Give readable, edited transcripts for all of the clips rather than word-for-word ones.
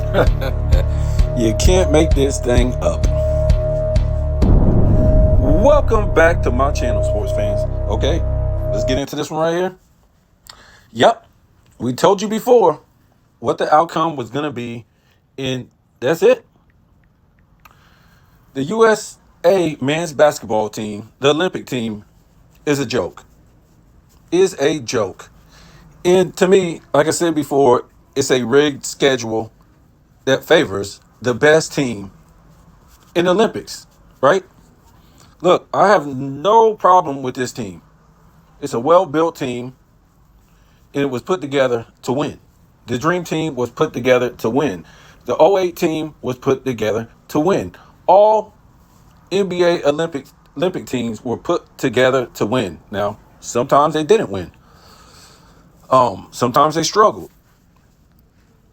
You can't make this thing up. Welcome back to my channel, sports fans. Okay, let's get into this one right here. Yep, we told you before what the outcome was going to be, and that's it. The USA men's basketball team, the Olympic team, is a joke. Is a joke. And to me, like I said before, it's a rigged schedule that favors the best team in the Olympics, right? Look, I have no problem with this team. It's a well-built team, and it was put together to win. The Dream Team was put together to win. The '08 team was put together to win. All NBA Olympic teams were put together to win. Now, sometimes they didn't win. Sometimes they struggled.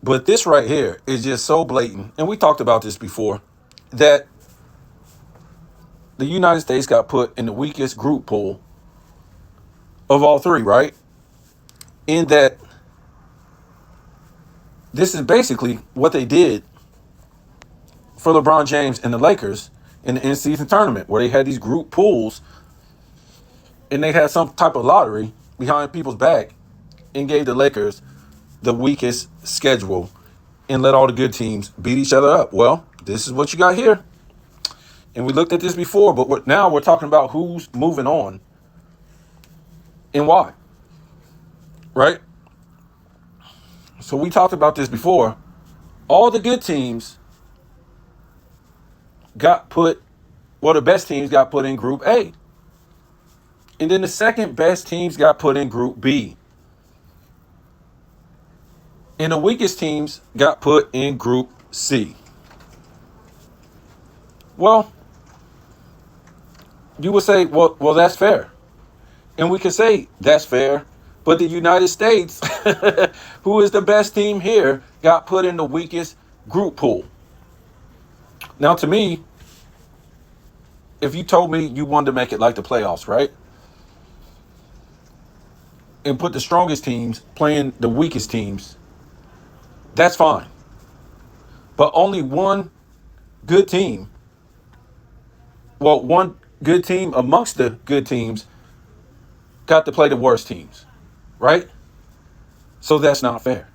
But this right here is just so blatant, and we talked about this before, that the United States got put in the weakest group pool of all three, right? In that this is basically what they did for LeBron James and the Lakers in the in-season tournament, where they had these group pools and they had some type of lottery behind people's back and gave the Lakers the weakest schedule and let all the good teams beat each other up. Well, this is what you got here. And we looked at this before, but now we're talking about who's moving on and why, right? So we talked about this before. All the good teams got put, well, the best teams got put in Group A. And then the second best teams got put in Group B. And the weakest teams got put in Group C. Well, you would say, well, that's fair. And we could say that's fair. But the United States, who is the best team here, got put in the weakest group pool. Now, to me, if you told me you wanted to make it like the playoffs, right? And put the strongest teams playing the weakest teams, that's fine. But only one good team, well, one good team amongst the good teams got to play the worst teams, right? So that's not fair,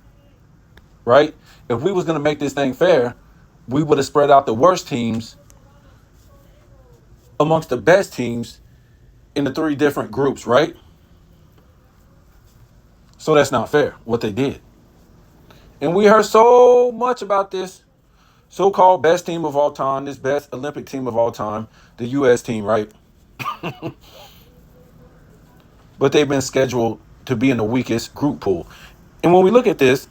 right? If we was going to make this thing fair, we would have spread out the worst teams amongst the best teams in the three different groups, right? So that's not fair, what they did. And we heard so much about this so-called best team of all time, this best Olympic team of all time, the U.S. team, right? But they've been scheduled to be in the weakest group pool. And when we look at this,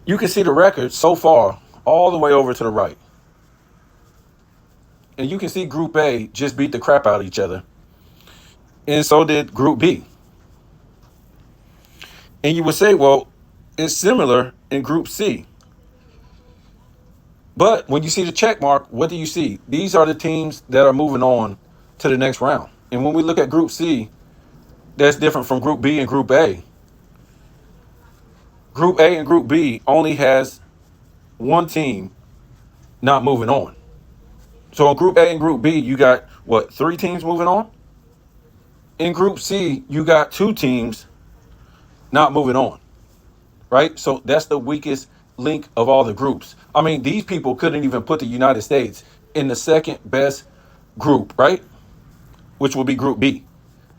you can see the record so far all the way over to the right. And you can see Group A just beat the crap out of each other. And so did Group B. And you would say, well, it's similar in Group C. But when you see the check mark, what do you see? These are the teams that are moving on to the next round. And when we look at Group C, that's different from Group B and Group A. Group A and Group B only has one team not moving on. So in Group A and Group B, you got, what, 3 teams moving on? In Group C, you got 2 teams not moving on, right? So that's the weakest link of all the groups. I mean, these people couldn't even put the United States in the second best group, right? Which would be Group B.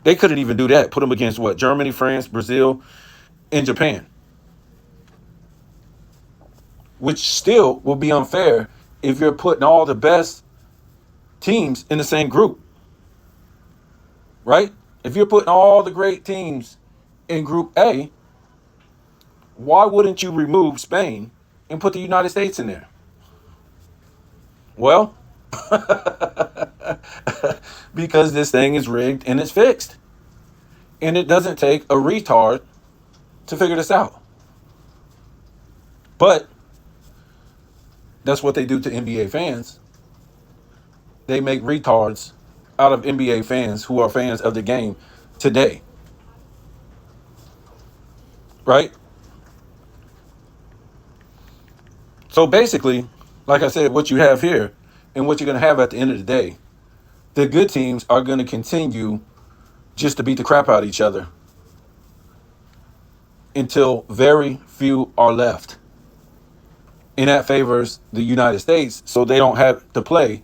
They couldn't even do that. Put them against what? Germany, France, Brazil, and Japan. Which still will be unfair if you're putting all the best teams in the same group, right? If you're putting all the great teams in Group A, why wouldn't you remove Spain and put the United States in there? Well, because this thing is rigged and it's fixed. And it doesn't take a retard to figure this out. But that's what they do to NBA fans. They make retards out of NBA fans who are fans of the game today. Right? So basically, like I said, what you have here and what you're going to have at the end of the day, the good teams are going to continue just to beat the crap out of each other until very few are left. And that favors the United States, so they don't have to play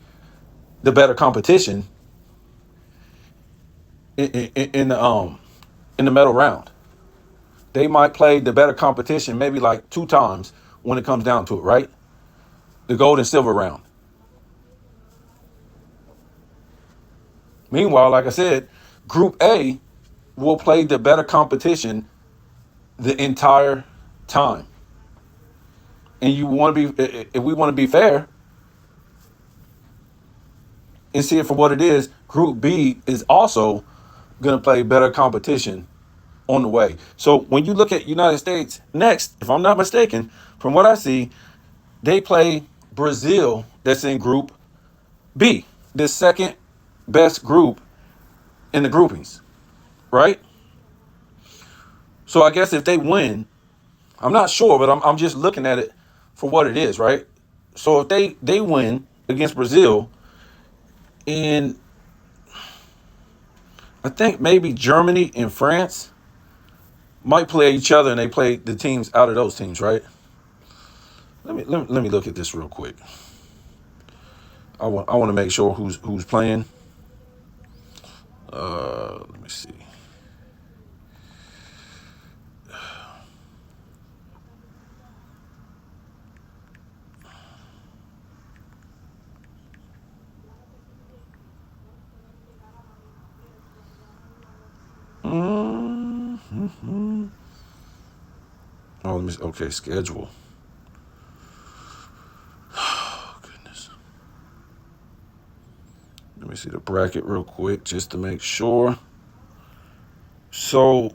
the better competition in the medal round. They might play the better competition maybe like 2 times when it comes down to it, right? The gold and silver round. Meanwhile, like I said, Group A will play the better competition the entire time. And you want to be, if we want to be fair and see it for what it is, Group B is also going to play better competition on the way. So when you look at United States next, if I'm not mistaken, from what I see, they play Brazil, that's in Group B, the second best group in the groupings, right? So I guess if they win, I'm not sure, but I'm just looking at it for what it is, right? So if they win against Brazil, and I think maybe Germany and France might play each other, and they play the teams out of those teams, right? Let me look at this real quick. I want to make sure who's playing. Let me see. Oh, let me see. Okay, schedule. Oh, goodness. Let me see the bracket real quick just to make sure. So,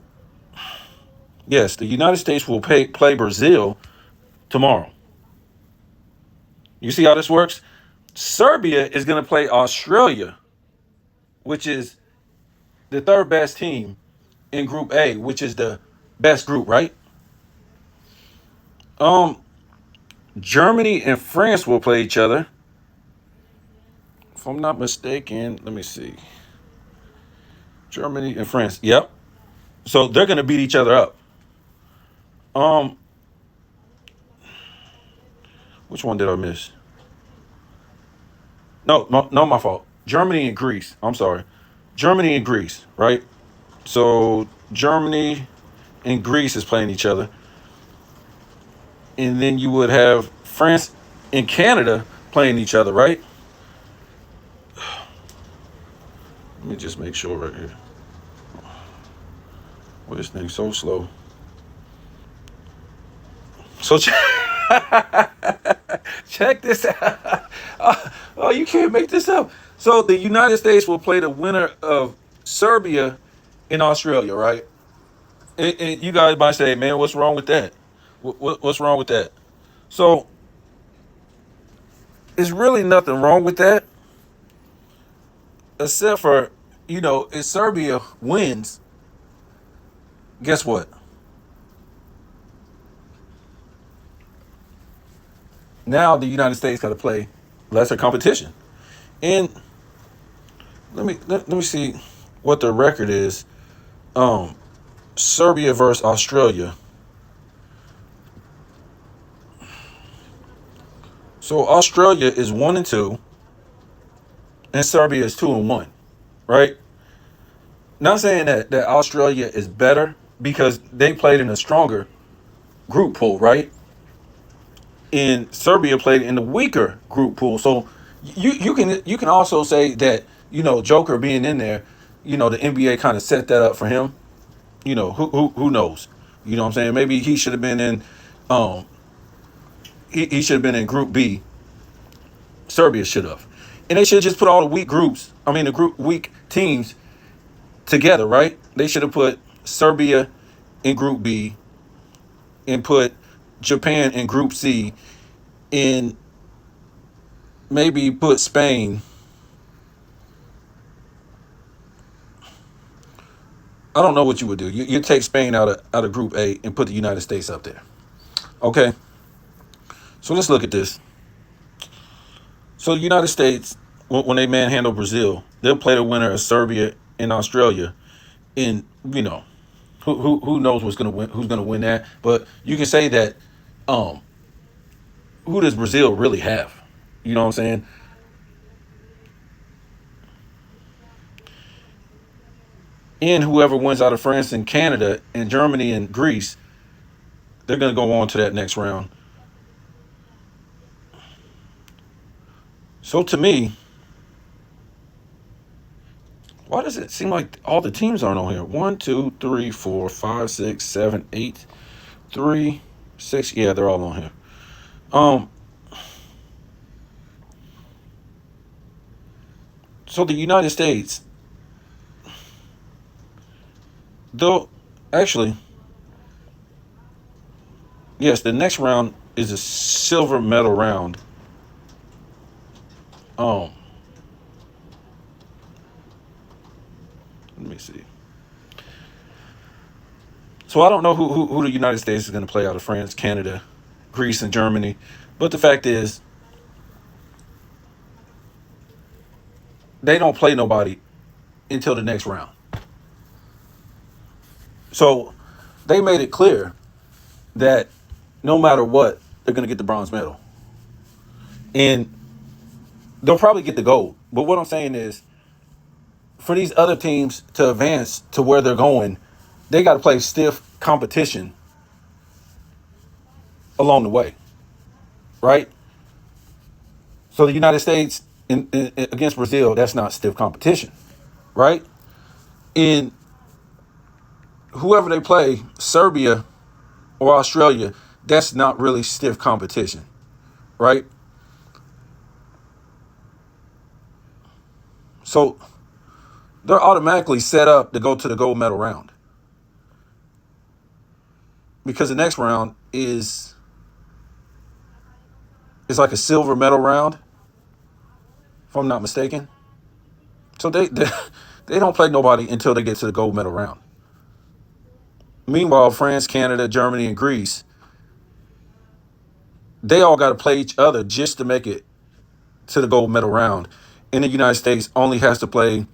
yes, the United States will play Brazil tomorrow. You see how this works? Serbia is going to play Australia, which is the third best team in Group A, which is the best group, right? Um, Germany and France will play each other. If I'm not mistaken, let me see. Germany and France. Yep. So they're going to beat each other up. Um, which one did I miss? No, my fault. Germany and Greece. I'm sorry. Germany and Greece, right? So Germany and Greece is playing each other. And then you would have France and Canada playing each other, right? Let me just make sure right here. Well, this thing's so slow. So check this out. Oh, you can't make this up. So the United States will play the winner of Serbia in Australia, right? And you guys might say, man, what's wrong with that? What's wrong with that? So there's really nothing wrong with that, except for, if Serbia wins, guess what? Now the United States got to play lesser competition. And let me see what the record is. Serbia versus Australia. So Australia is 1-2, and Serbia is 2-1, right? Not saying that Australia is better because they played in a stronger group pool, right? And Serbia played in the weaker group pool. So you can also say that Joker being in there, the NBA kind of set that up for him. Who knows? You know what I'm saying? Maybe he should have been in um he should have been in Group B. Serbia should have. And they should have just put all the weak teams together, right? They should have put Serbia in Group B and put Japan in Group C and maybe put Spain. I don't know what you would do. You take Spain out of Group A and put the United States up there. Okay. So let's look at this. So the United States, when they manhandle Brazil, they'll play the winner of Serbia and Australia. And who knows what's gonna win? Who's gonna win that? But you can say that. Um, who does Brazil really have? You know what I'm saying? And whoever wins out of France and Canada and Germany and Greece, they're gonna go on to that next round. So to me, why does it seem like all the teams aren't on here? One, two, three, four, five, six, seven, eight, three, six. Yeah, they're all on here. Um, so the United States, though, actually, yes, the next round is a silver medal round. Um, Let me see. So I don't know who the United States is going to play out of France, Canada, Greece, and Germany. But the fact is, they don't play nobody until the next round. So they made it clear that no matter what, they're going to get the bronze medal. And they'll probably get the gold. But what I'm saying is, for these other teams to advance to where they're going, they got to play stiff competition along the way, right? So the United States against Brazil, that's not stiff competition, right? And whoever they play, Serbia or Australia, that's not really stiff competition, right? So they're automatically set up to go to the gold medal round, because the next round is like a silver medal round, if I'm not mistaken. So they don't play nobody until they get to the gold medal round. Meanwhile, France, Canada, Germany, and Greece, they all got to play each other just to make it to the gold medal round. And the United States only has to play,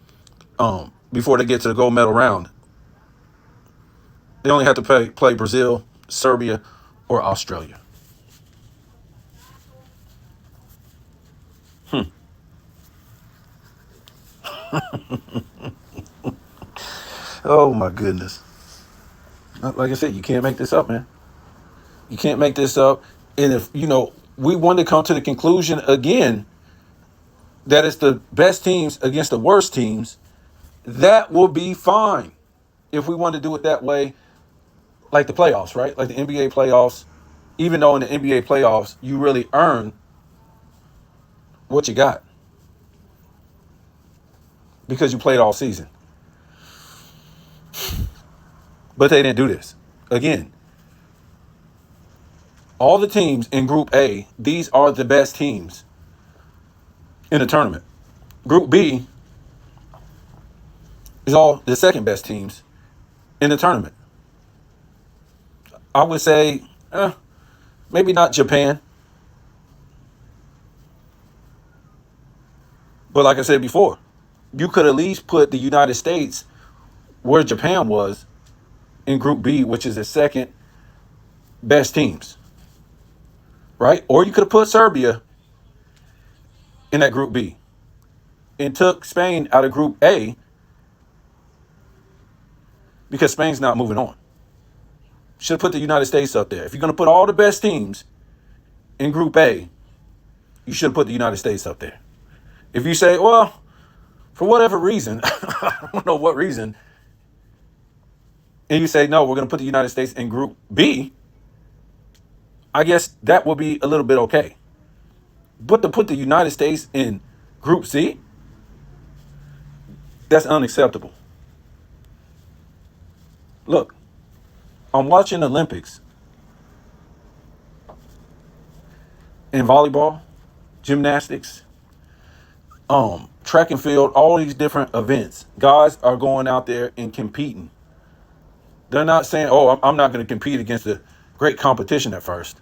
before they get to the gold medal round, they only have to play Brazil, Serbia, or Australia. Oh my goodness. Like I said, you can't make this up, man. You can't make this up. And if, we want to come to the conclusion again that it's the best teams against the worst teams, that will be fine. If we want to do it that way, like the playoffs, right? Like the NBA playoffs, even though in the NBA playoffs, you really earn what you got because you played all season. But they didn't do this. Again, all the teams in Group A, these are the best teams in the tournament. Group B is all the second best teams in the tournament. I would say, maybe not Japan. But like I said before, you could at least put the United States where Japan was in Group B, which is the second best teams, right? Or you could have put Serbia in that Group B and took Spain out of Group A because Spain's not moving on. Should have put the United States up there. If you're going to put all the best teams in Group A, you should have put the United States up there. If you say, well, for whatever reason, I don't know what reason, and you say, no, we're going to put the United States in Group B, I guess that will be a little bit okay. But to put the United States in Group C, that's unacceptable. Look, I'm watching Olympics in volleyball, gymnastics, track and field, all these different events. Guys are going out there and competing. They're not saying, oh, I'm not going to compete against a great competition at first.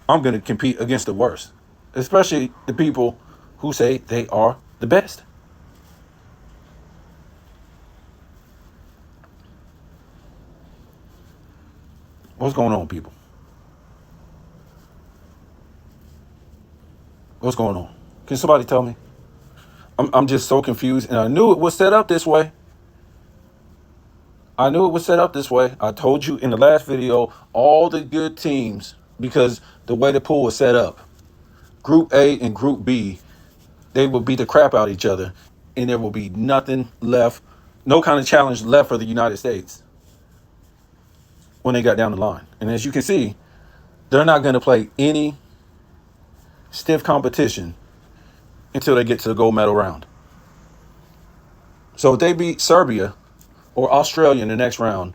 I'm going to compete against the worst, especially the people who say they are the best. What's going on, people? What's going on? Can somebody tell me? I'm just so confused, and I knew it was set up this way. I knew it was set up this way. I told you in the last video all the good teams, because the way the pool was set up, Group A and Group B, they will beat the crap out of each other, and there will be nothing left, no kind of challenge left for the United States when they got down the line. And as you can see, they're not going to play any stiff competition until they get to the gold medal round. So if they beat Serbia or Australia in the next round,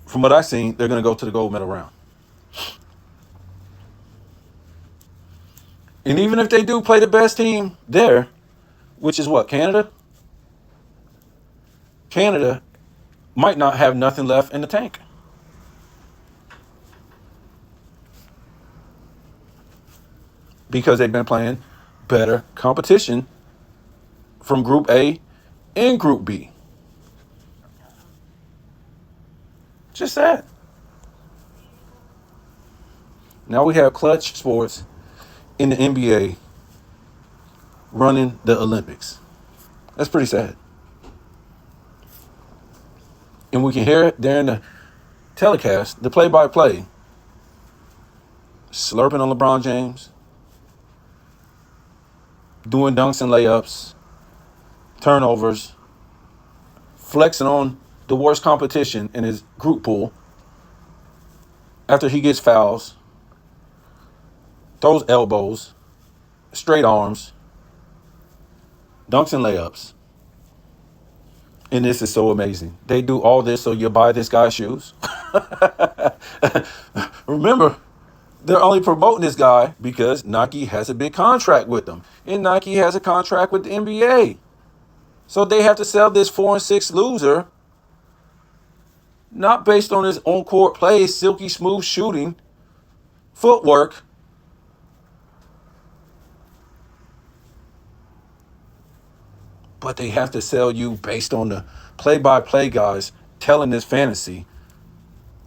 from what I've seen, they're going to go to the gold medal round. And even if they do play the best team there, which is what, Canada? Canada might not have nothing left in the tank. Because they've been playing better competition from Group A and Group B. Just that. Now we have Clutch Sports in the NBA running the Olympics. That's pretty sad. And we can hear it during the telecast, the play-by-play, slurping on LeBron James, doing dunks and layups, turnovers, flexing on the worst competition in his group pool after he gets fouls, throws elbows, straight arms, dunks and layups. And this is so amazing. They do all this so you buy this guy's shoes. Remember, they're only promoting this guy because Nike has a big contract with them. And Nike has a contract with the NBA. So they have to sell this 4-6 loser, not based on his on-court play, silky smooth shooting, footwork, but they have to sell you based on the play-by-play guys telling this fantasy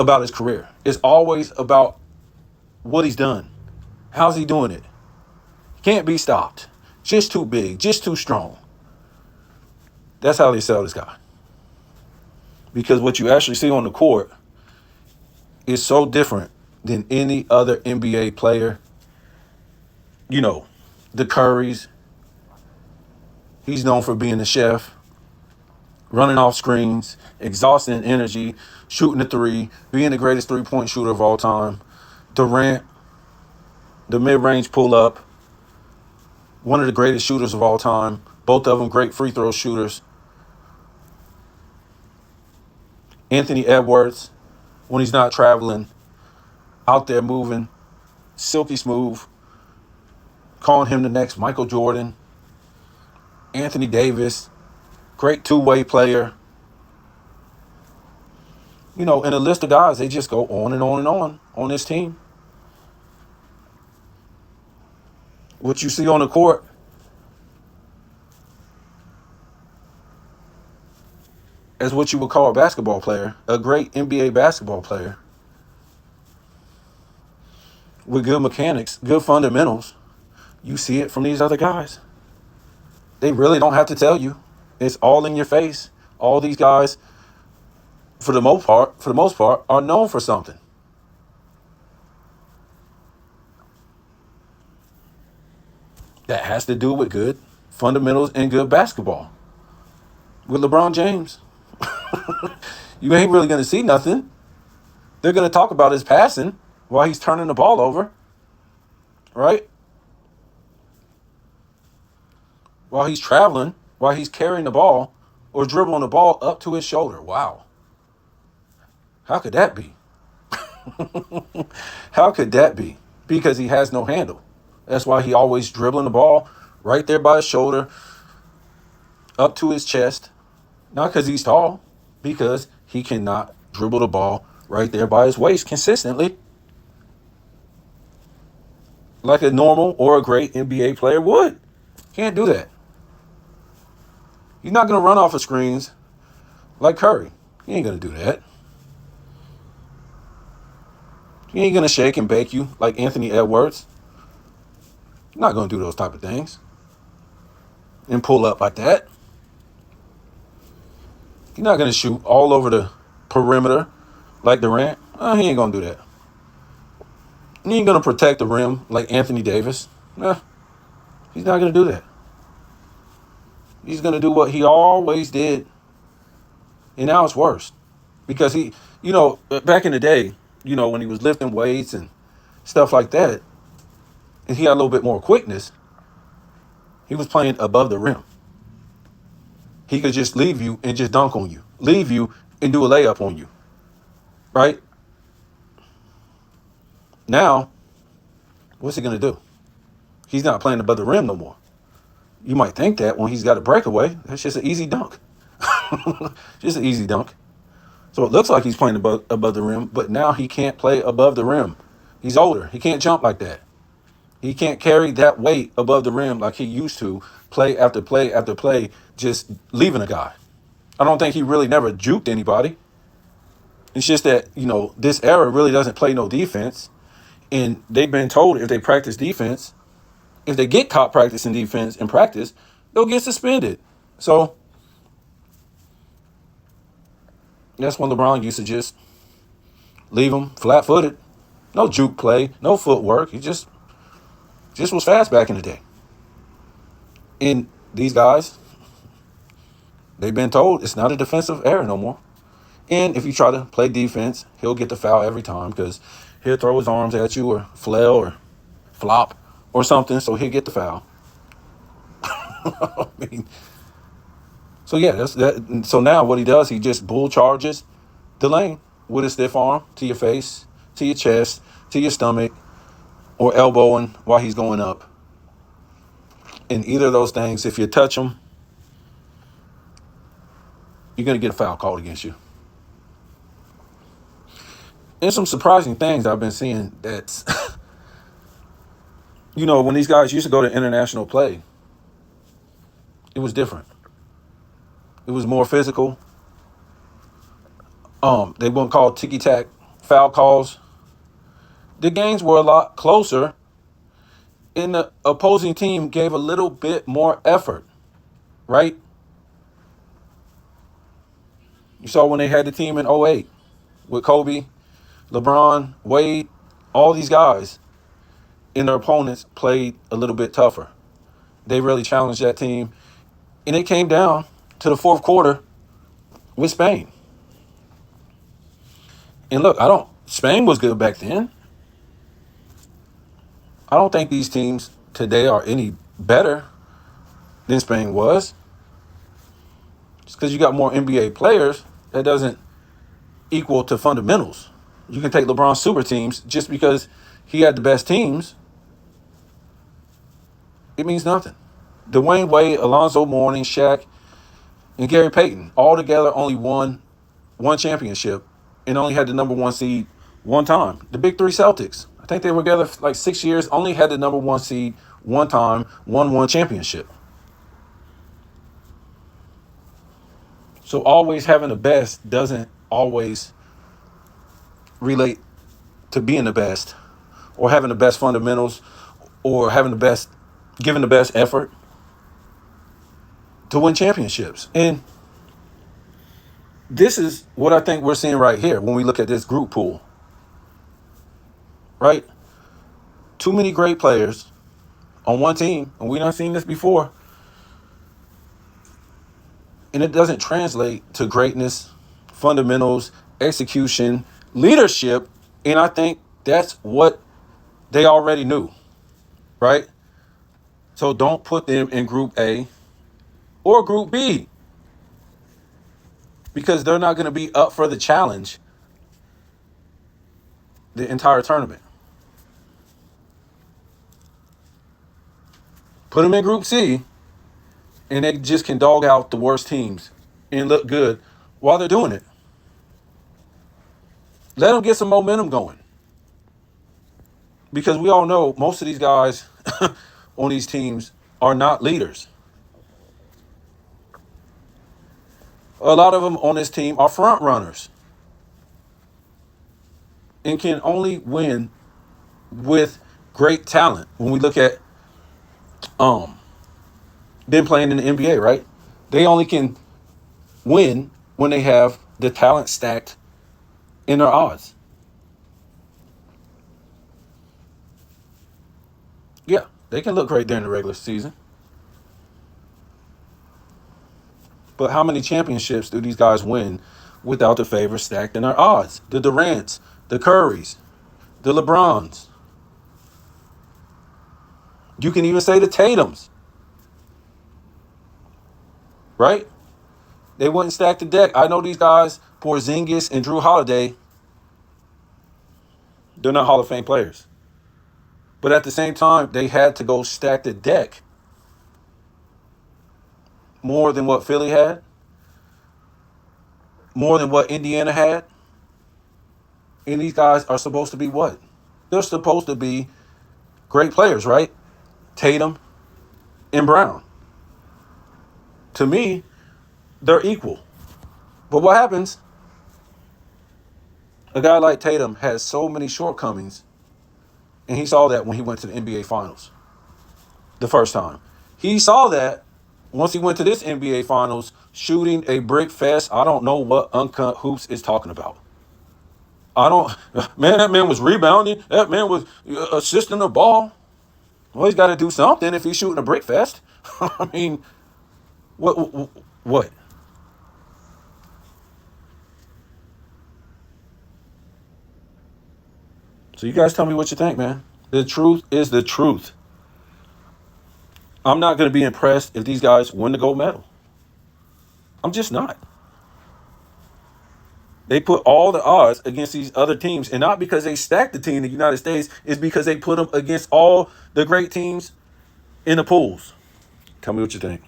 about his career. It's always about what he's done. How's he doing it? Can't be stopped. Just too big, just too strong. That's how they sell this guy. Because what you actually see on the court is so different than any other NBA player. You know, the Currys. He's known for being the chef, running off screens, exhausting energy, shooting the three, being the greatest three-point shooter of all time. Durant, the mid-range pull-up, one of the greatest shooters of all time. Both of them great free throw shooters. Anthony Edwards, when he's not traveling, out there moving, silky smooth, calling him the next Michael Jordan. Anthony Davis, great two-way player. You know, and a list of guys, they just go on and on this team. What you see on the court is what you would call a basketball player, a great NBA basketball player with good mechanics, good fundamentals. You see it from these other guys. They really don't have to tell you. It's all in your face. All these guys, for the most part, are known for something. That has to do with good fundamentals and good basketball. With LeBron James, you ain't really going to see nothing. They're going to talk about his passing while he's turning the ball over, right? While he's traveling, while he's carrying the ball or dribbling the ball up to his shoulder. Wow. How could that be? How could that be? Because he has no handle. That's why he always dribbling the ball right there by his shoulder, up to his chest. Not because he's tall, because he cannot dribble the ball right there by his waist consistently. like a normal or a great NBA player would. Can't do that. He's not going to run off of screens like Curry. He ain't going to do that. He ain't going to shake and bake you like Anthony Edwards. He's not going to do those type of things and pull up like that. He's not going to shoot all over the perimeter like Durant. He ain't going to do that. He ain't going to protect the rim like Anthony Davis. He's not going to do that. He's going to do what he always did. And now it's worse. Because he, back in the day, when he was lifting weights and stuff like that, and he had a little bit more quickness, he was playing above the rim. He could just leave you and just dunk on you. Leave you and do a layup on you. Right? Now, what's he going to do? He's not playing above the rim no more. You might think that when he's got a breakaway, that's just an easy dunk. Just an easy dunk. So it looks like he's playing above the rim, but now he can't play above the rim. He's older. He can't jump like that. He can't carry that weight above the rim like he used to, play after play after play, just leaving a guy. I don't think he really never juked anybody. It's just that, this era really doesn't play no defense. And they've been told if they practice defense, if they get caught practicing defense in practice, they'll get suspended. So that's when LeBron used to just leave him flat-footed. No juke play, no footwork. He just was fast back in the day. And these guys, they've been told it's not a defensive error no more. And if you try to play defense, he'll get the foul every time because he'll throw his arms at you or flail or flop or something, so he'll get the foul. So yeah, that's that. So now what he does, he just bull charges the lane with a stiff arm to your face, to your chest, to your stomach, or elbowing while he's going up. And either of those things, if you touch him, you're going to get a foul called against you. There's some surprising things I've been seeing that's, when these guys used to go to international play, it was different. It was more physical. They weren't called ticky-tack foul calls. The games were a lot closer, and the opposing team gave a little bit more effort, right? You saw when they had the team in 2008 with Kobe, LeBron, Wade, all these guys, and their opponents played a little bit tougher. They really challenged that team, and it came down to the fourth quarter with Spain. And look, Spain was good back then. I don't think these teams today are any better than Spain was. Just because you got more NBA players, that doesn't equal to fundamentals. You can take LeBron's super teams just because he had the best teams. It means nothing. Dwayne Wade, Alonzo Mourning, Shaq, and Gary Payton all together only won one championship and only had the number one seed one time. The Big Three Celtics, I think they were together for like 6 years, only had the number one seed one time, won one championship. So always having the best doesn't always relate to being the best or having the best fundamentals or giving the best effort to win championships. And this is what I think we're seeing right here when we look at this group pool. Right? Too many great players on one team, and we've not seen this before. And it doesn't translate to greatness, fundamentals, execution, leadership. And I think that's what they already knew. Right? So don't put them in Group A or Group B, because they're not going to be up for the challenge the entire tournament. Put them in Group C, and they just can dog out the worst teams and look good while they're doing it. Let them get some momentum going. Because we all know most of these guys on these teams are not leaders. A lot of them on this team are front runners and can only win with great talent. When we look at them playing in the NBA, right? They only can win when they have the talent stacked in their odds. Yeah, they can look great during the regular season. But how many championships do these guys win without the favor stacked in their odds? The Durants, the Currys, the LeBrons. You can even say the Tatums, right? They wouldn't stack the deck. I know these guys, Porzingis and Drew Holiday, they're not Hall of Fame players. But at the same time, they had to go stack the deck more than what Philly had, more than what Indiana had. And these guys are supposed to be what? They're supposed to be great players, right? Tatum and Brown. To me, they're equal. But what happens? A guy like Tatum has so many shortcomings, and he saw that when he went to the NBA Finals the first time. He saw that once he went to this NBA Finals, shooting a brick fest. I don't know what Uncut Hoops is talking about. I don't, man, that man was rebounding. That man was assisting the ball. Well, he's got to do something if he's shooting a brick fest. I mean, what? So you guys tell me what you think, man. The truth is the truth. I'm not going to be impressed if these guys win the gold medal. I'm just not. They put all the odds against these other teams, and not because they stacked the team in the United States, it's because they put them against all the great teams in the pools. Tell me what you think.